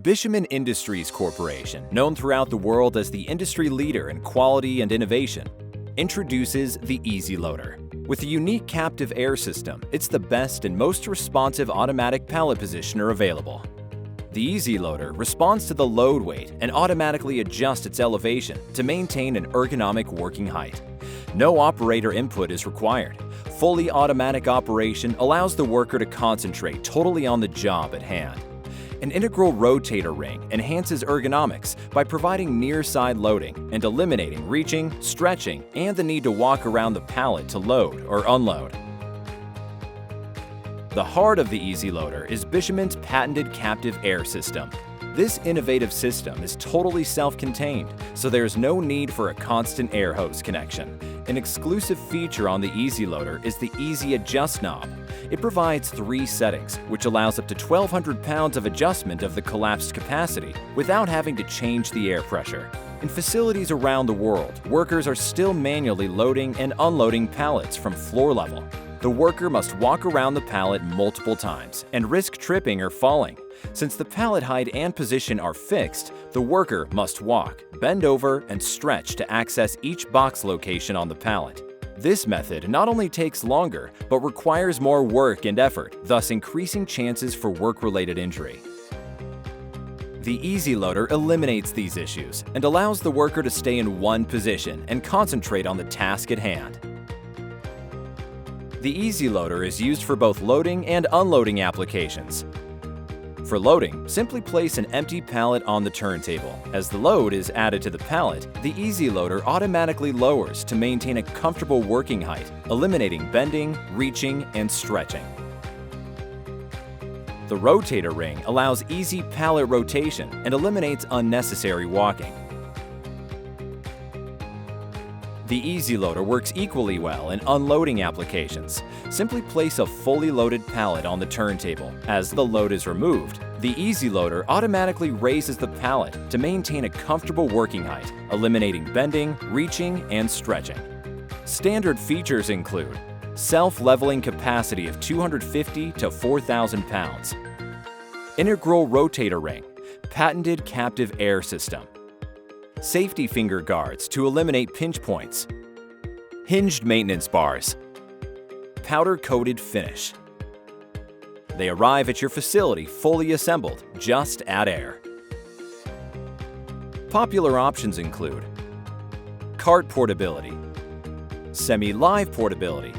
Bishamon Industries Corporation, known throughout the world as the industry leader in quality and innovation, introduces the Easy Loader. With a unique captive air system, it's the best and most responsive automatic pallet positioner available. The Easy Loader responds to the load weight and automatically adjusts its elevation to maintain an ergonomic working height. No operator input is required. Fully automatic operation allows the worker to concentrate totally on the job at hand. An integral rotator ring enhances ergonomics by providing near-side loading and eliminating reaching, stretching, and the need to walk around the pallet to load or unload. The heart of the Easy Loader is Bishamon's patented captive air system. This innovative system is totally self-contained, so there's no need for a constant air hose connection. An exclusive feature on the Easy Loader is the Easy Adjust knob. It provides 3 settings, which allows up to 1,200 pounds of adjustment of the collapsed capacity without having to change the air pressure. In facilities around the world, workers are still manually loading and unloading pallets from floor level. The worker must walk around the pallet multiple times and risk tripping or falling. Since the pallet height and position are fixed, the worker must walk, bend over, and stretch to access each box location on the pallet. This method not only takes longer, but requires more work and effort, thus increasing chances for work-related injury. The Easy Loader eliminates these issues and allows the worker to stay in one position and concentrate on the task at hand. The Easy Loader is used for both loading and unloading applications. For loading, simply place an empty pallet on the turntable. As the load is added to the pallet, the Easy Loader automatically lowers to maintain a comfortable working height, eliminating bending, reaching, and stretching. The rotator ring allows easy pallet rotation and eliminates unnecessary walking. The Easy Loader works equally well in unloading applications. Simply place a fully loaded pallet on the turntable. As the load is removed, the Easy Loader automatically raises the pallet to maintain a comfortable working height, eliminating bending, reaching, and stretching. Standard features include self-leveling capacity of 250 to 4,000 pounds, integral rotator ring, patented captive air system, safety finger guards to eliminate pinch points, hinged maintenance bars, powder-coated finish. They arrive at your facility fully assembled, just add air. Popular options include cart portability, semi-live portability,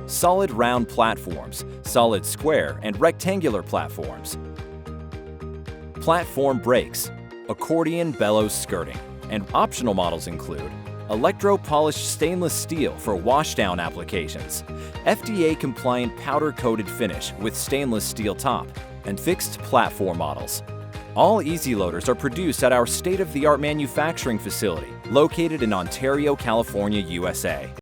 solid round platforms, solid square and rectangular platforms, platform brakes, accordion bellows skirting, and optional models include electro-polished stainless steel for washdown applications, FDA-compliant powder-coated finish with stainless steel top, and fixed platform models. All Easy Loaders are produced at our state-of-the-art manufacturing facility located in Ontario, California, USA.